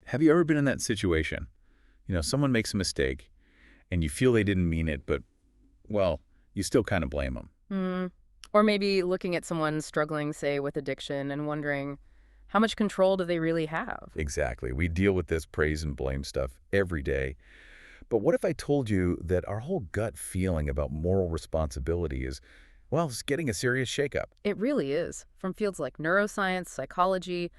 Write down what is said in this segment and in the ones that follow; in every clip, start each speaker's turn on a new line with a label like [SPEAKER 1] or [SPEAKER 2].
[SPEAKER 1] Have you ever been in that situation? Someone makes a mistake, and you feel they didn't mean it, but, well, you still kind of blame them.
[SPEAKER 2] Mm. Or maybe looking at someone struggling, say, with addiction and wondering, how much control do they really have?
[SPEAKER 1] Exactly. We deal with this praise and blame stuff every day. But what if I told you that our whole gut feeling about moral responsibility is, well, it's getting a serious shakeup?
[SPEAKER 2] It really is. From fields like neuroscience, psychology,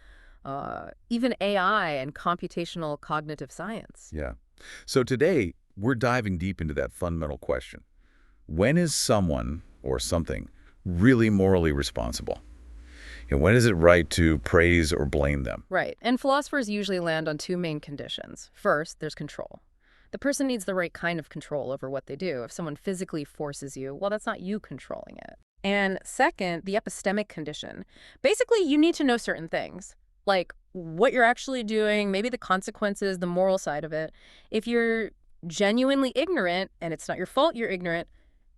[SPEAKER 2] even AI and computational cognitive science.
[SPEAKER 1] Yeah. So today, we're diving deep into that fundamental question. When is someone or something really morally responsible? And when is it right to praise or blame them?
[SPEAKER 2] Right. And philosophers usually land on two main conditions. First, there's control. The person needs the right kind of control over what they do. If someone physically forces you, well, that's not you controlling it. And second, the epistemic condition. Basically, you need to know certain things, like what you're actually doing, maybe the consequences, the moral side of it. If you're genuinely ignorant, and it's not your fault you're ignorant,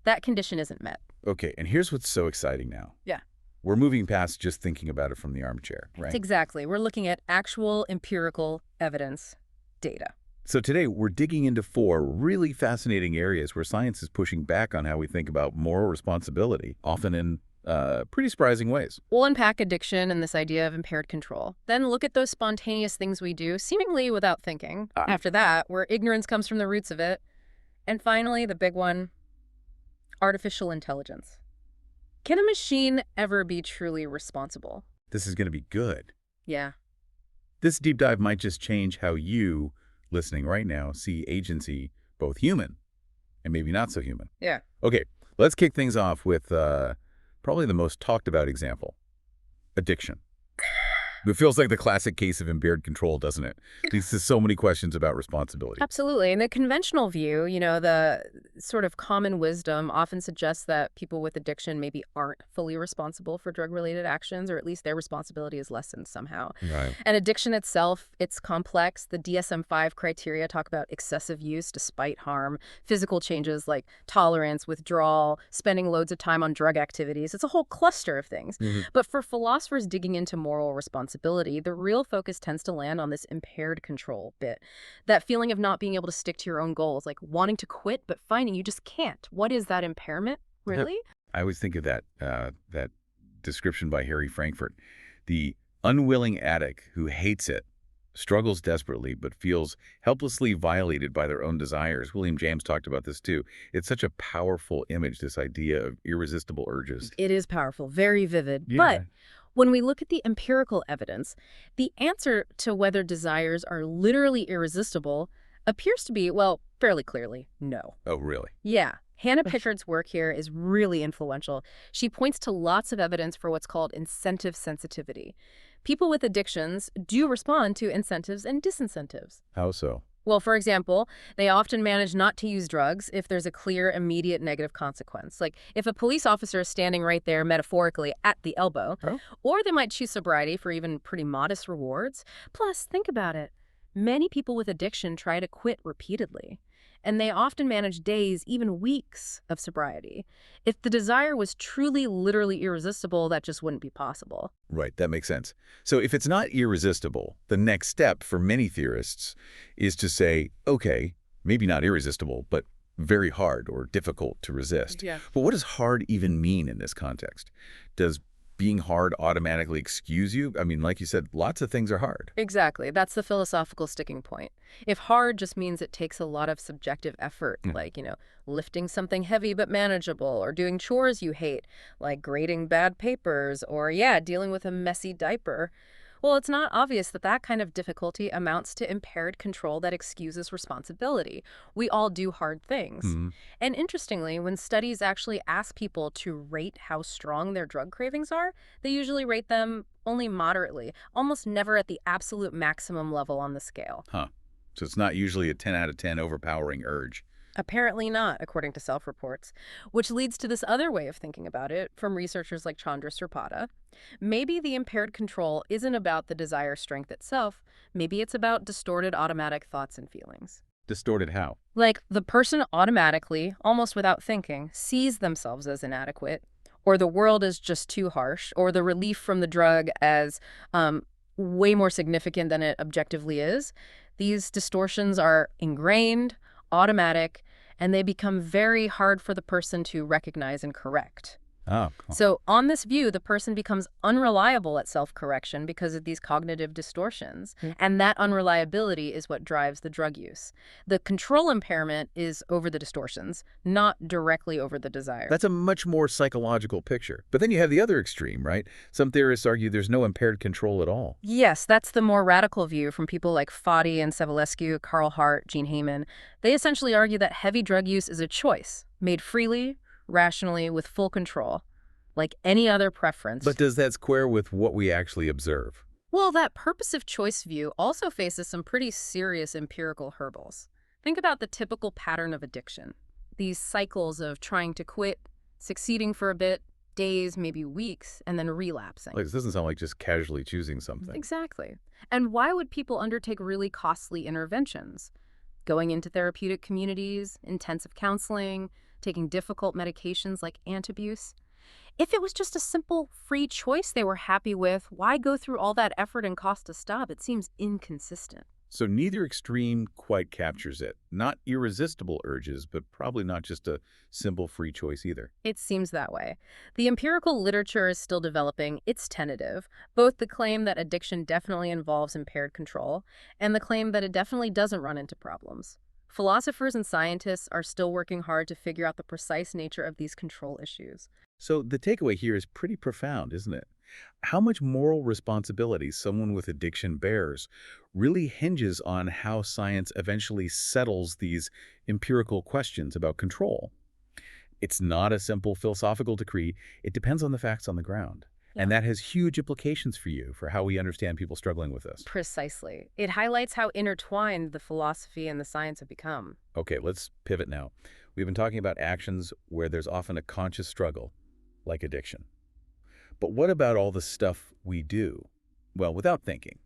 [SPEAKER 2] that condition isn't met.
[SPEAKER 1] Okay, and here's what's so exciting now.
[SPEAKER 2] Yeah.
[SPEAKER 1] We're moving past just thinking about it from the armchair, right?
[SPEAKER 2] Exactly. We're looking at actual empirical evidence, data.
[SPEAKER 1] So today, we're digging into four really fascinating areas where science is pushing back on how we think about moral responsibility, often in pretty surprising ways.
[SPEAKER 2] We'll unpack addiction and this idea of impaired control. Then look at those spontaneous things we do, seemingly without thinking. After that, where ignorance comes from the roots of it. And finally, the big one, artificial intelligence. Can a machine ever be truly responsible?
[SPEAKER 1] This is going to be good.
[SPEAKER 2] Yeah.
[SPEAKER 1] This deep dive might just change how you, listening right now, see agency, both human and maybe not so human.
[SPEAKER 2] Yeah.
[SPEAKER 1] Okay, let's kick things off with probably the most talked about example, addiction. It feels like the classic case of impaired control, doesn't it? Leads to so many questions about responsibility.
[SPEAKER 2] Absolutely. In the conventional view, the sort of common wisdom often suggests that people with addiction maybe aren't fully responsible for drug-related actions, or at least their responsibility is lessened somehow.
[SPEAKER 1] Right.
[SPEAKER 2] And addiction itself, it's complex. The DSM-5 criteria talk about excessive use despite harm, physical changes like tolerance, withdrawal, spending loads of time on drug activities. It's a whole cluster of things. But for philosophers digging into moral responsibility, the real focus tends to land on this impaired control bit. That feeling of not being able to stick to your own goals, like wanting to quit but finding you just can't. What is that impairment, really?
[SPEAKER 1] I always think of that description by Harry Frankfurt. The unwilling addict who hates it, struggles desperately, but feels helplessly violated by their own desires. William James talked about this too. It's such a powerful image, this idea of irresistible urges.
[SPEAKER 2] It is powerful, very vivid.
[SPEAKER 1] Yeah.
[SPEAKER 2] But when we look at the empirical evidence, the answer to whether desires are literally irresistible appears to be, well, fairly clearly, no.
[SPEAKER 1] Oh, really?
[SPEAKER 2] Yeah. Hannah Pichard's work here is really influential. She points to lots of evidence for what's called incentive sensitivity. People with addictions do respond to incentives and disincentives.
[SPEAKER 1] How so?
[SPEAKER 2] Well, for example, they often manage not to use drugs if there's a clear, immediate negative consequence. Like if a police officer is standing right there, metaphorically, at the elbow.
[SPEAKER 1] Oh.
[SPEAKER 2] Or they might choose sobriety for even pretty modest rewards. Plus, think about it. Many people with addiction try to quit repeatedly. And they often manage days, even weeks, of sobriety. If the desire was truly, literally irresistible, that just wouldn't be possible.
[SPEAKER 1] Right, that makes sense. So if it's not irresistible, the next step for many theorists is to say, okay, maybe not irresistible, but very hard or difficult to resist.
[SPEAKER 2] Yeah.
[SPEAKER 1] But what does hard even mean in this context? Does being hard automatically excuse you? I mean, like you said, lots of things are hard.
[SPEAKER 2] Exactly. That's the philosophical sticking point. If hard just means it takes a lot of subjective effort, like, lifting something heavy but manageable, or doing chores you hate, like grading bad papers, or, dealing with a messy diaper, well, it's not obvious that that kind of difficulty amounts to impaired control that excuses responsibility. We all do hard things. And interestingly, when studies actually ask people to rate how strong their drug cravings are, they usually rate them only moderately, almost never at the absolute maximum level on the scale.
[SPEAKER 1] Huh. So it's not usually a 10 out of 10 overpowering urge.
[SPEAKER 2] Apparently not, according to self-reports, which leads to this other way of thinking about it from researchers like Chandra Sripada. Maybe the impaired control isn't about the desire strength itself. Maybe it's about distorted automatic thoughts and feelings.
[SPEAKER 1] Distorted how?
[SPEAKER 2] Like the person automatically, almost without thinking, sees themselves as inadequate, or the world is just too harsh, or the relief from the drug as way more significant than it objectively is. These distortions are ingrained, automatic, and they become very hard for the person to recognize and correct.
[SPEAKER 1] Oh, cool.
[SPEAKER 2] So on this view, the person becomes unreliable at self-correction because of these cognitive distortions. And that unreliability is what drives the drug use. The control impairment is over the distortions, not directly over the desire.
[SPEAKER 1] That's a much more psychological picture. But then you have the other extreme, right? Some theorists argue there's no impaired control at all.
[SPEAKER 2] Yes, that's the more radical view from people like Foddy and Sevulescu, Carl Hart, Gene Heyman. They essentially argue that heavy drug use is a choice, made freely, rationally, with full control, like any other preference.
[SPEAKER 1] But does that square with what we actually observe?
[SPEAKER 2] Well, that purposive choice view also faces some pretty serious empirical hurdles. Think about the typical pattern of addiction. These cycles of trying to quit, succeeding for a bit, days, maybe weeks, and then relapsing.
[SPEAKER 1] Like, this doesn't sound like just casually choosing something.
[SPEAKER 2] Exactly. And why would people undertake really costly interventions? Going into therapeutic communities, intensive counseling, taking difficult medications like antabuse. If it was just a simple free choice they were happy with, why go through all that effort and cost to stop? It seems inconsistent.
[SPEAKER 1] So neither extreme quite captures it. Not irresistible urges, but probably not just a simple free choice either.
[SPEAKER 2] It seems that way. The empirical literature is still developing. It's tentative. Both the claim that addiction definitely involves impaired control and the claim that it definitely doesn't run into problems. Philosophers and scientists are still working hard to figure out the precise nature of these control issues.
[SPEAKER 1] So the takeaway here is pretty profound, isn't it? How much moral responsibility someone with addiction bears really hinges on how science eventually settles these empirical questions about control. It's not a simple philosophical decree. It depends on the facts on the ground.
[SPEAKER 2] Yeah.
[SPEAKER 1] And that has huge implications for you, for how we understand people struggling with this.
[SPEAKER 2] Precisely. It highlights how intertwined the philosophy and the science have become.
[SPEAKER 1] Okay, let's pivot now. We've been talking about actions where there's often a conscious struggle, like addiction. But what about all the stuff we do? Well, without thinking.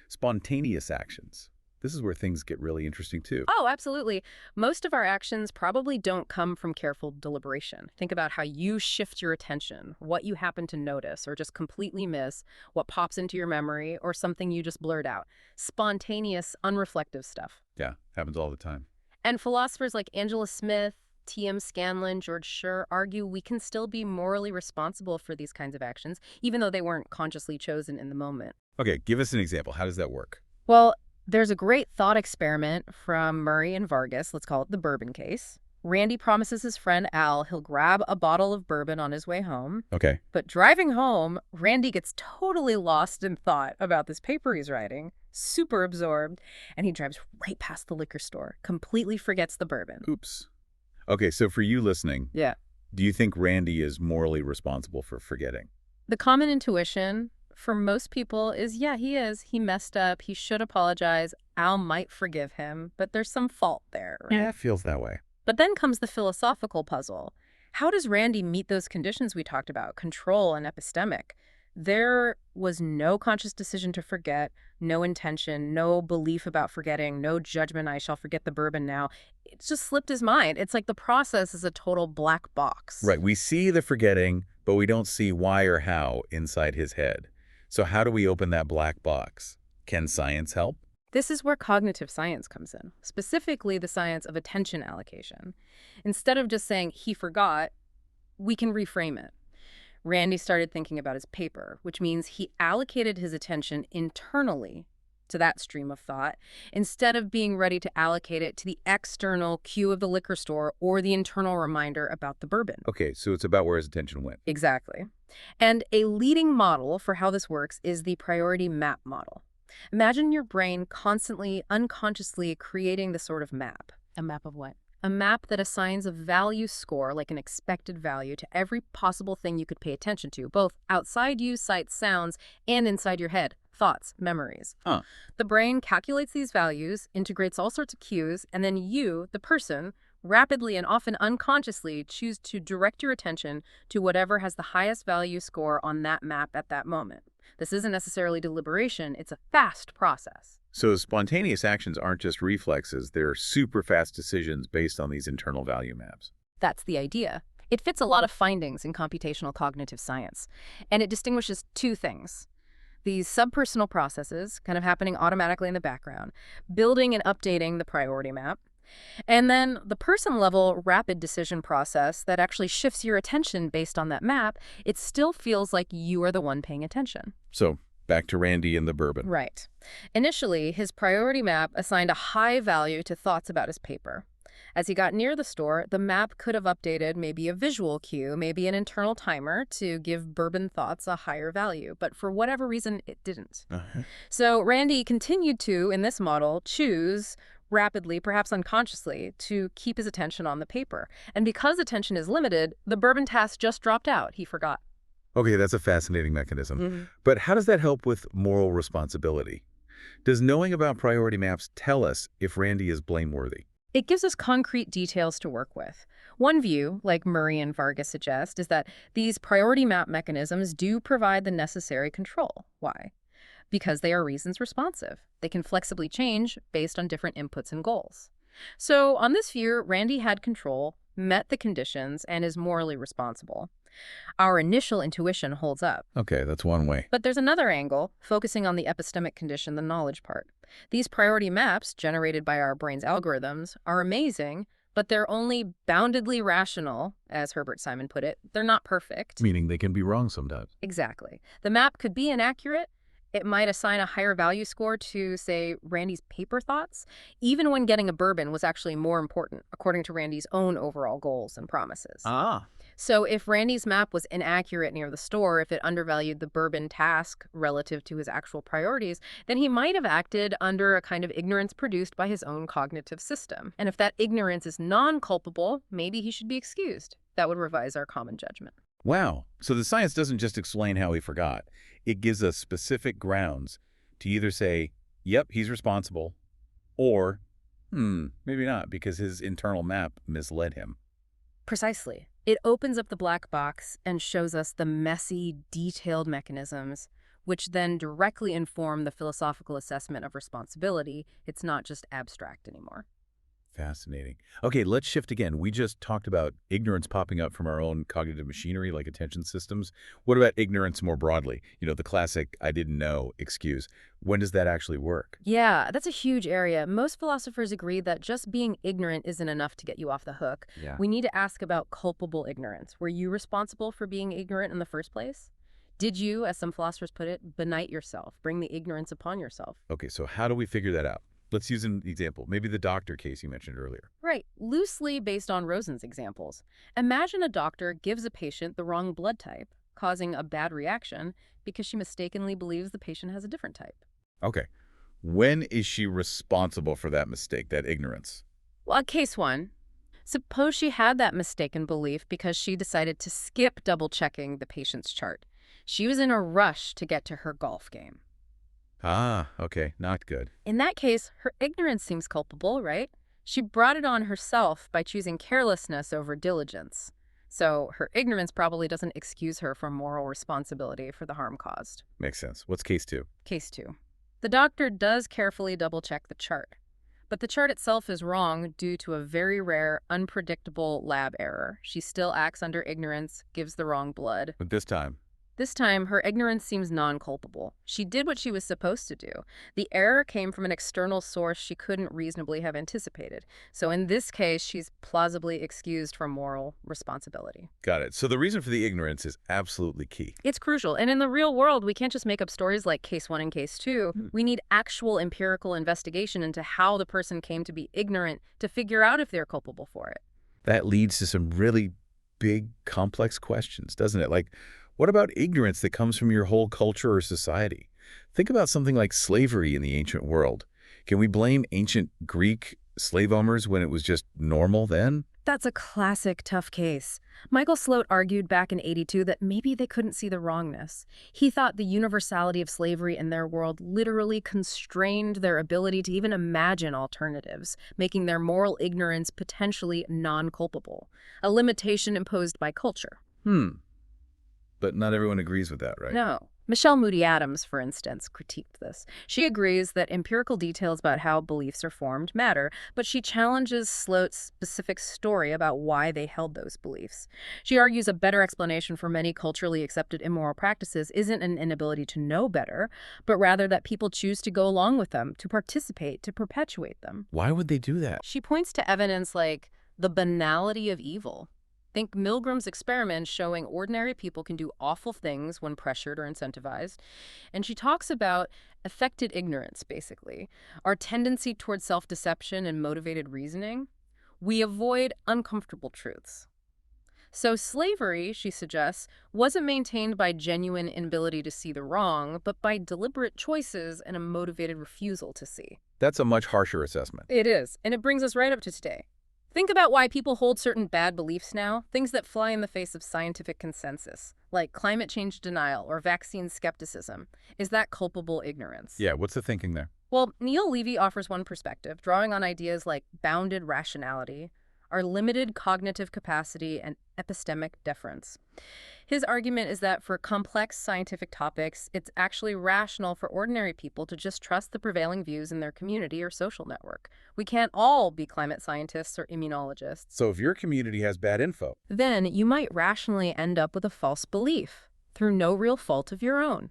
[SPEAKER 1] Spontaneous actions. This is where things get really interesting too.
[SPEAKER 2] Oh, absolutely. Most of our actions probably don't come from careful deliberation. Think about how you shift your attention, what you happen to notice or just completely miss, what pops into your memory, or something you just blurt out. Spontaneous, unreflective stuff.
[SPEAKER 1] Yeah, happens all the time.
[SPEAKER 2] And philosophers like Angela Smith, T.M. Scanlon, George Schur argue we can still be morally responsible for these kinds of actions, even though they weren't consciously chosen in the moment.
[SPEAKER 1] Okay, give us an example. How does that work?
[SPEAKER 2] Well, there's a great thought experiment from Murray and Vargas. Let's call it the bourbon case. Randy promises his friend Al he'll grab a bottle of bourbon on his way home.
[SPEAKER 1] Okay.
[SPEAKER 2] But driving home, Randy gets totally lost in thought about this paper he's writing, super absorbed, and he drives right past the liquor store, completely forgets the bourbon.
[SPEAKER 1] Oops. Okay, so for you listening,
[SPEAKER 2] Yeah.
[SPEAKER 1] do you think Randy is morally responsible for forgetting?
[SPEAKER 2] The common intuition for most people is, yeah, he is. He messed up. He should apologize. Al might forgive him, but there's some fault there, right?
[SPEAKER 1] Yeah, it feels that way.
[SPEAKER 2] But then comes the philosophical puzzle. How does Randy meet those conditions we talked about, control and epistemic? There was no conscious decision to forget, no intention, no belief about forgetting, no judgment, I shall forget the bourbon now. It just slipped his mind. It's like the process is a total black box.
[SPEAKER 1] Right, we see the forgetting, but we don't see why or how inside his head. So how do we open that black box? Can science help?
[SPEAKER 2] This is where cognitive science comes in, specifically the science of attention allocation. Instead of just saying he forgot, we can reframe it. Randy started thinking about his paper, which means he allocated his attention internally to that stream of thought instead of being ready to allocate it to the external cue of the liquor store or the internal reminder about the bourbon.
[SPEAKER 1] Okay, so it's about where his attention went.
[SPEAKER 2] Exactly. And a leading model for how this works is the priority map model. Imagine your brain constantly, unconsciously creating this sort of map. A map of what? A map that assigns a value score, like an expected value, to every possible thing you could pay attention to, both outside you, sights, sounds, and inside your head, thoughts, memories.
[SPEAKER 1] Huh.
[SPEAKER 2] The brain calculates these values, integrates all sorts of cues, and then you, the person, rapidly and often unconsciously choose to direct your attention to whatever has the highest value score on that map at that moment. This isn't necessarily deliberation, it's a fast process.
[SPEAKER 1] So spontaneous actions aren't just reflexes, they're super fast decisions based on these internal value maps.
[SPEAKER 2] That's the idea. It fits a lot of findings in computational cognitive science, and it distinguishes two things. These subpersonal processes kind of happening automatically in the background, building and updating the priority map. And then the person level rapid decision process that actually shifts your attention based on that map, it still feels like you are the one paying attention.
[SPEAKER 1] So back to Randy and the bourbon.
[SPEAKER 2] Right. Initially, his priority map assigned a high value to thoughts about his paper. As he got near the store, the map could have updated maybe a visual cue, maybe an internal timer to give bourbon thoughts a higher value, but for whatever reason, it didn't. So Randy continued to, in this model, choose rapidly, perhaps unconsciously, to keep his attention on the paper. And because attention is limited, the bourbon task just dropped out. He forgot.
[SPEAKER 1] Okay, that's a fascinating mechanism.
[SPEAKER 2] Mm-hmm.
[SPEAKER 1] But how does that help with moral responsibility? Does knowing about priority maps tell us if Randy is blameworthy?
[SPEAKER 2] It gives us concrete details to work with. One view, like Murray and Vargas suggest, is that these priority map mechanisms do provide the necessary control. Why? Because they are reasons responsive. They can flexibly change based on different inputs and goals. So on this view, Randy had control, met the conditions, and is morally responsible. Our initial intuition holds up.
[SPEAKER 1] Okay, that's one way.
[SPEAKER 2] But there's another angle, focusing on the epistemic condition, the knowledge part. These priority maps, generated by our brain's algorithms, are amazing, but they're only boundedly rational, as Herbert Simon put it. They're not perfect.
[SPEAKER 1] Meaning they can be wrong sometimes.
[SPEAKER 2] Exactly. The map could be inaccurate. It might assign a higher value score to, say, Randy's paper thoughts, even when getting a bourbon was actually more important, according to Randy's own overall goals and promises. So if Randy's map was inaccurate near the store, if it undervalued the bourbon task relative to his actual priorities, then he might have acted under a kind of ignorance produced by his own cognitive system. And if that ignorance is non-culpable, maybe he should be excused. That would revise our common judgment.
[SPEAKER 1] Wow. So the science doesn't just explain how he forgot. It gives us specific grounds to either say, yep, he's responsible, or, maybe not, because his internal map misled him.
[SPEAKER 2] Precisely. It opens up the black box and shows us the messy, detailed mechanisms, which then directly inform the philosophical assessment of responsibility. It's not just abstract anymore.
[SPEAKER 1] Fascinating. Okay, let's shift again. We just talked about ignorance popping up from our own cognitive machinery like attention systems. What about ignorance more broadly? You know, the classic "I didn't know" excuse. When does that actually work?
[SPEAKER 2] Yeah, that's a huge area. Most philosophers agree that just being ignorant isn't enough to get you off the hook.
[SPEAKER 1] Yeah.
[SPEAKER 2] We need to ask about culpable ignorance. Were you responsible for being ignorant in the first place? Did you, as some philosophers put it, benight yourself, bring the ignorance upon yourself?
[SPEAKER 1] Okay, so how do we figure that out? Let's use an example. Maybe the doctor case you mentioned earlier.
[SPEAKER 2] Right, loosely based on Rosen's examples. Imagine a doctor gives a patient the wrong blood type, causing a bad reaction because she mistakenly believes the patient has a different type.
[SPEAKER 1] Okay. When is she responsible for that mistake, that ignorance?
[SPEAKER 2] Well, case one. Suppose she had that mistaken belief because she decided to skip double-checking the patient's chart. She was in a rush to get to her golf game.
[SPEAKER 1] Ah, okay, not good.
[SPEAKER 2] In that case, her ignorance seems culpable, right? She brought it on herself by choosing carelessness over diligence. So her ignorance probably doesn't excuse her from moral responsibility for the harm caused.
[SPEAKER 1] Makes sense. What's case two?
[SPEAKER 2] Case two. The doctor does carefully double-check the chart, but the chart itself is wrong due to a very rare, unpredictable lab error. She still acts under ignorance, gives the wrong blood.
[SPEAKER 1] But this time?
[SPEAKER 2] This time, her ignorance seems non-culpable. She did what she was supposed to do. The error came from an external source she couldn't reasonably have anticipated. So in this case, she's plausibly excused from moral responsibility.
[SPEAKER 1] Got it. So the reason for the ignorance is absolutely key.
[SPEAKER 2] It's crucial. And in the real world, we can't just make up stories like case one and case two. We need actual empirical investigation into how the person came to be ignorant to figure out if they're culpable for it.
[SPEAKER 1] That leads to some really big, complex questions, doesn't it? Like, what about ignorance that comes from your whole culture or society? Think about something like slavery in the ancient world. Can we blame ancient Greek slave owners when it was just normal then?
[SPEAKER 2] That's a classic tough case. Michael Sloat argued back in '82 that maybe they couldn't see the wrongness. He thought the universality of slavery in their world literally constrained their ability to even imagine alternatives, making their moral ignorance potentially non-culpable, a limitation imposed by culture.
[SPEAKER 1] But not everyone agrees with that, right?
[SPEAKER 2] No. Michelle Moody Adams, for instance, critiqued this. She agrees that empirical details about how beliefs are formed matter, but she challenges Sloat's specific story about why they held those beliefs. She argues a better explanation for many culturally accepted immoral practices isn't an inability to know better, but rather that people choose to go along with them, to participate, to perpetuate them.
[SPEAKER 1] Why would they do that?
[SPEAKER 2] She points to evidence like the banality of evil. Think Milgram's experiment showing ordinary people can do awful things when pressured or incentivized. And she talks about affected ignorance, basically, our tendency towards self-deception and motivated reasoning. We avoid uncomfortable truths. So slavery, she suggests, wasn't maintained by genuine inability to see the wrong, but by deliberate choices and a motivated refusal to see.
[SPEAKER 1] That's a much harsher assessment.
[SPEAKER 2] It is, and it brings us right up to today. Think about why people hold certain bad beliefs now, things that fly in the face of scientific consensus, like climate change denial or vaccine skepticism. Is that culpable ignorance?
[SPEAKER 1] Yeah, what's the thinking there?
[SPEAKER 2] Well, Neil Levy offers one perspective, drawing on ideas like bounded rationality, our limited cognitive capacity, and epistemic deference. His argument is that for complex scientific topics, it's actually rational for ordinary people to just trust the prevailing views in their community or social network. We can't all be climate scientists or immunologists.
[SPEAKER 1] So if your community has bad info,
[SPEAKER 2] Then you might rationally end up with a false belief through no real fault of your own.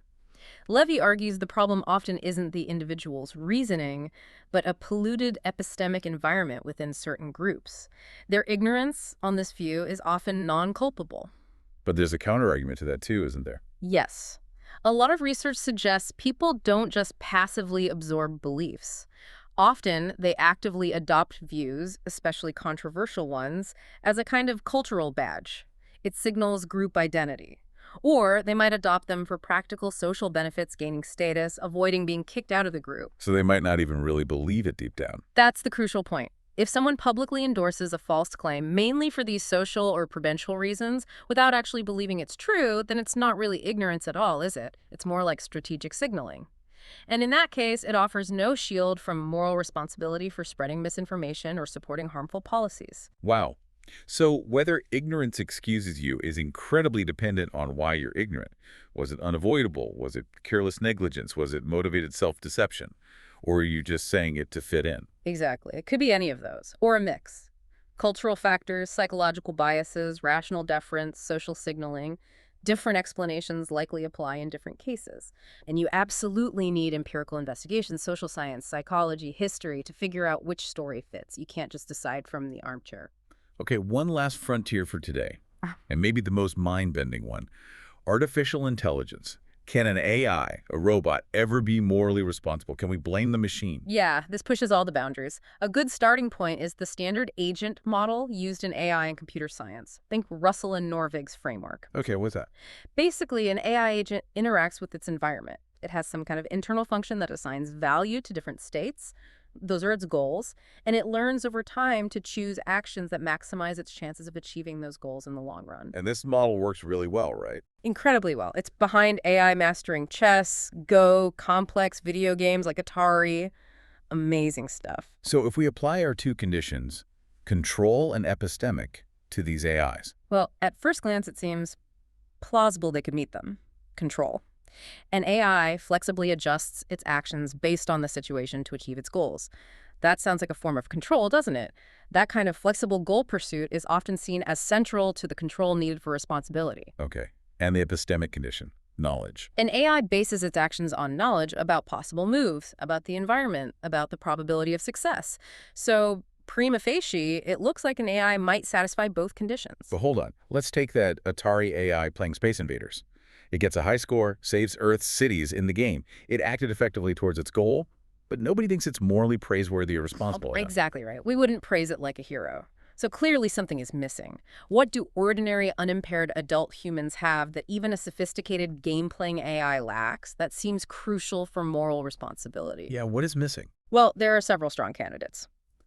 [SPEAKER 2] Levy argues the problem often isn't the individual's reasoning, but a polluted epistemic environment within certain groups. Their ignorance on this view is often non-culpable.
[SPEAKER 1] but there's a counterargument to that too, isn't there?
[SPEAKER 2] Yes. A lot of research suggests people don't just passively absorb beliefs. Often, they actively adopt views, especially controversial ones, as a kind of cultural badge. It signals group identity. Or they might adopt them for practical social benefits, gaining status, avoiding being kicked out of the group.
[SPEAKER 1] So they might not even really believe it deep down.
[SPEAKER 2] That's the crucial point. If someone publicly endorses a false claim, mainly for these social or prudential reasons, without actually believing it's true, then it's not really ignorance at all, is it? It's more like strategic signaling. And in that case, it offers no shield from moral responsibility for spreading misinformation or supporting harmful policies.
[SPEAKER 1] Wow. So whether ignorance excuses you is incredibly dependent on why you're ignorant. Was it unavoidable? Was it careless negligence? Was it motivated self-deception? Or are you just saying it to fit in?
[SPEAKER 2] Exactly. It could be any of those, or a mix. Cultural factors, psychological biases, rational deference, social signaling. Different explanations likely apply in different cases. And you absolutely need empirical investigation, social science, psychology, history to figure out which story fits. You can't just decide from the armchair.
[SPEAKER 1] Okay, one last frontier for today,
[SPEAKER 2] Ah.
[SPEAKER 1] and maybe the most mind-bending one. Artificial intelligence. Can an AI, a robot, ever be morally responsible? Can we blame the machine?
[SPEAKER 2] Yeah, this pushes all the boundaries. A good starting point is the standard agent model used in AI and computer science. Think Russell and Norvig's framework.
[SPEAKER 1] Okay, what's that?
[SPEAKER 2] Basically, an AI agent interacts with its environment. It has some kind of internal function that assigns value to different states. Those are its goals. And it learns over time to choose actions that maximize its chances of achieving those goals in the long run.
[SPEAKER 1] And this model works really well, right?
[SPEAKER 2] Incredibly well. It's behind AI mastering chess, Go, complex video games like Atari. Amazing stuff.
[SPEAKER 1] So if we apply our two conditions, control and epistemic, to these AIs,
[SPEAKER 2] Well, at first glance, it seems plausible they could meet them. Control. An AI flexibly adjusts its actions based on the situation to achieve its goals. That sounds like a form of control, doesn't it? That kind of flexible goal pursuit is often seen as central to the control needed for responsibility.
[SPEAKER 1] okay, and the epistemic condition, knowledge.
[SPEAKER 2] An AI bases its actions on knowledge about possible moves, about the environment, about the probability of success. So, prima facie, it looks like an AI might satisfy both conditions.
[SPEAKER 1] But hold on, let's take that Atari AI playing Space Invaders. It gets a high score, saves Earth's cities in the game. It acted effectively towards its goal, but nobody thinks it's morally praiseworthy or responsible enough.
[SPEAKER 2] Exactly right. We wouldn't praise it like a hero. So clearly something is missing. What do ordinary, unimpaired adult humans have that even a sophisticated game-playing AI lacks that seems crucial for moral responsibility?
[SPEAKER 1] Yeah, what is missing?
[SPEAKER 2] Well, there are several strong candidates.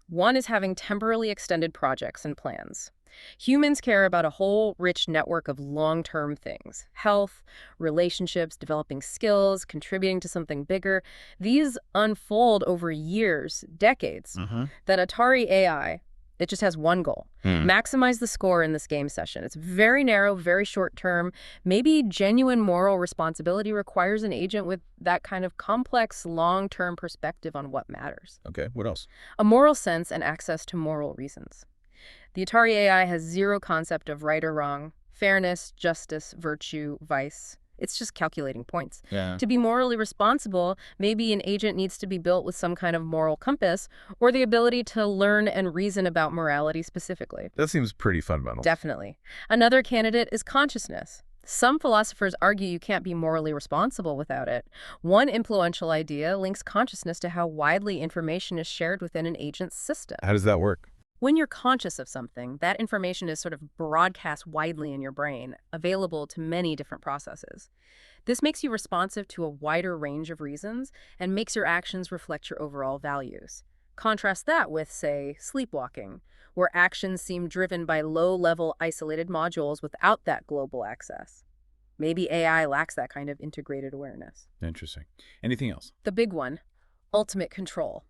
[SPEAKER 2] One is having temporally extended projects and plans. Humans care about a whole rich network of long-term things: health, relationships, developing skills, contributing to something bigger. These unfold over years, decades. That Atari AI, It just has one goal.
[SPEAKER 1] Hmm.
[SPEAKER 2] Maximize the score in this game session. It's very narrow, very short term. Maybe genuine moral responsibility requires an agent with that kind of complex, long-term perspective on what matters.
[SPEAKER 1] Okay, what else?
[SPEAKER 2] A moral sense and access to moral reasons. The Atari AI has zero concept of right or wrong, fairness, justice, virtue, vice. It's just calculating points.
[SPEAKER 1] Yeah.
[SPEAKER 2] To be morally responsible, maybe an agent needs to be built with some kind of moral compass or the ability to learn and reason about morality specifically.
[SPEAKER 1] That seems pretty fundamental.
[SPEAKER 2] Definitely. Another candidate is consciousness. Some philosophers argue you can't be morally responsible without it. One influential idea links consciousness to how widely information is shared within an agent's system.
[SPEAKER 1] How does that work?
[SPEAKER 2] When you're conscious of something, that information is sort of broadcast widely in your brain, available to many different processes. This makes you responsive to a wider range of reasons and makes your actions reflect your overall values. Contrast that with, say, sleepwalking, where actions seem driven by low-level isolated modules without that global access. Maybe AI lacks that kind of integrated awareness.
[SPEAKER 1] Interesting. Anything else?
[SPEAKER 2] The big one, ultimate control.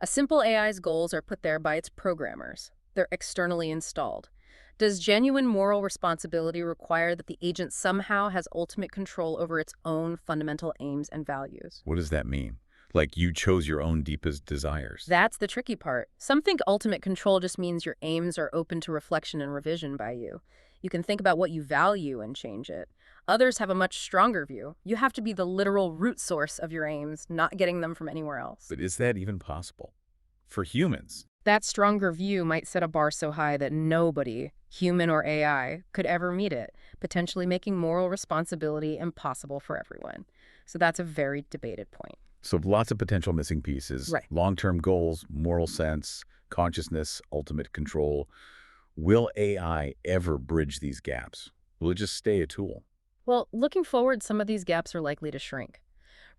[SPEAKER 2] A simple AI's goals are put there by its programmers. They're externally installed. Does genuine moral responsibility require that the agent somehow has ultimate control over its own fundamental aims and values?
[SPEAKER 1] What does that mean? Like you chose your own deepest desires.
[SPEAKER 2] That's the tricky part. Some think ultimate control just means your aims are open to reflection and revision by you. You can think about what you value and change it. Others have a much stronger view. You have to be the literal root source of your aims, not getting them from anywhere else.
[SPEAKER 1] But is that even possible? For humans?
[SPEAKER 2] That stronger view might set a bar so high that nobody, human or AI, could ever meet it, potentially making moral responsibility impossible for everyone. So that's a very debated point.
[SPEAKER 1] So lots of potential missing pieces.
[SPEAKER 2] Right.
[SPEAKER 1] Long-term goals, moral sense, consciousness, ultimate control. Will AI ever bridge these gaps? Will it just stay a tool?
[SPEAKER 2] Well, looking forward, some of these gaps are likely to shrink.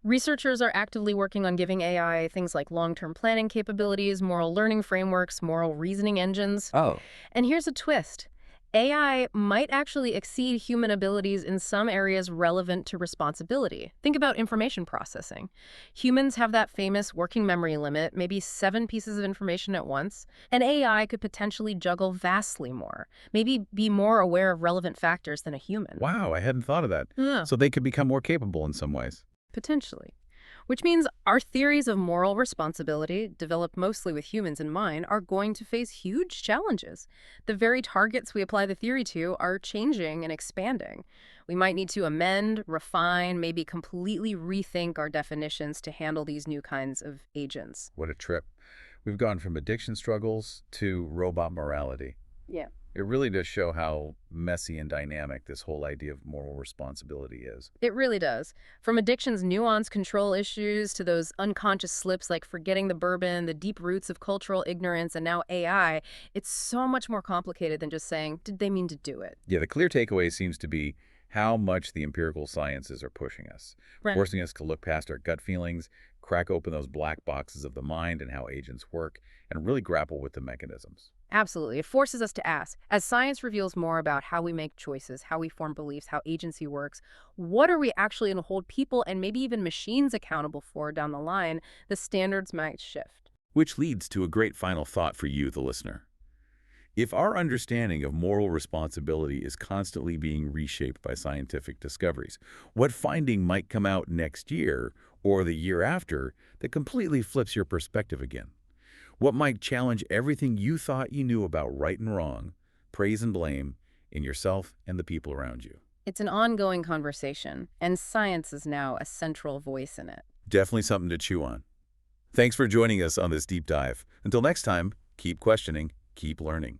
[SPEAKER 2] Researchers are actively working on giving AI things like long-term planning capabilities, moral learning frameworks, moral reasoning engines.
[SPEAKER 1] Oh.
[SPEAKER 2] And here's a twist. AI might actually exceed human abilities in some areas relevant to responsibility. Think about information processing. Humans have that famous working memory limit, maybe 7 pieces of information at once. An AI could potentially juggle vastly more, maybe be more aware of relevant factors than a human.
[SPEAKER 1] Wow, I hadn't thought of that.
[SPEAKER 2] Yeah.
[SPEAKER 1] So they could become more capable in some ways.
[SPEAKER 2] Potentially. Which means our theories of moral responsibility, developed mostly with humans in mind, are going to face huge challenges. The very targets we apply the theory to are changing and expanding. We might need to amend, refine, maybe completely rethink our definitions to handle these new kinds of agents.
[SPEAKER 1] What a trip. We've gone from addiction struggles to robot morality.
[SPEAKER 2] Yeah.
[SPEAKER 1] It really does show how messy and dynamic this whole idea of moral responsibility is.
[SPEAKER 2] It really does. From addiction's nuanced control issues to those unconscious slips like forgetting the bourbon, the deep roots of cultural ignorance, and now AI, it's so much more complicated than just saying, did they mean to do it?
[SPEAKER 1] Yeah, the clear takeaway seems to be how much the empirical sciences are pushing us,
[SPEAKER 2] Right.
[SPEAKER 1] forcing us to look past our gut feelings, crack open those black boxes of the mind and how agents work, and really grapple with the mechanisms.
[SPEAKER 2] Absolutely. It forces us to ask, as science reveals more about how we make choices, how we form beliefs, how agency works, what are we actually going to hold people and maybe even machines accountable for down the line? The standards might shift.
[SPEAKER 1] Which leads to a great final thought for you, the listener. If our understanding of moral responsibility is constantly being reshaped by scientific discoveries, what finding might come out next year or the year after that completely flips your perspective again? What might challenge everything you thought you knew about right and wrong, praise and blame, in yourself and the people around you?
[SPEAKER 2] It's an ongoing conversation, and science is now a central voice in it.
[SPEAKER 1] Definitely something to chew on. Thanks for joining us on this deep dive. Until next time, keep questioning, keep learning.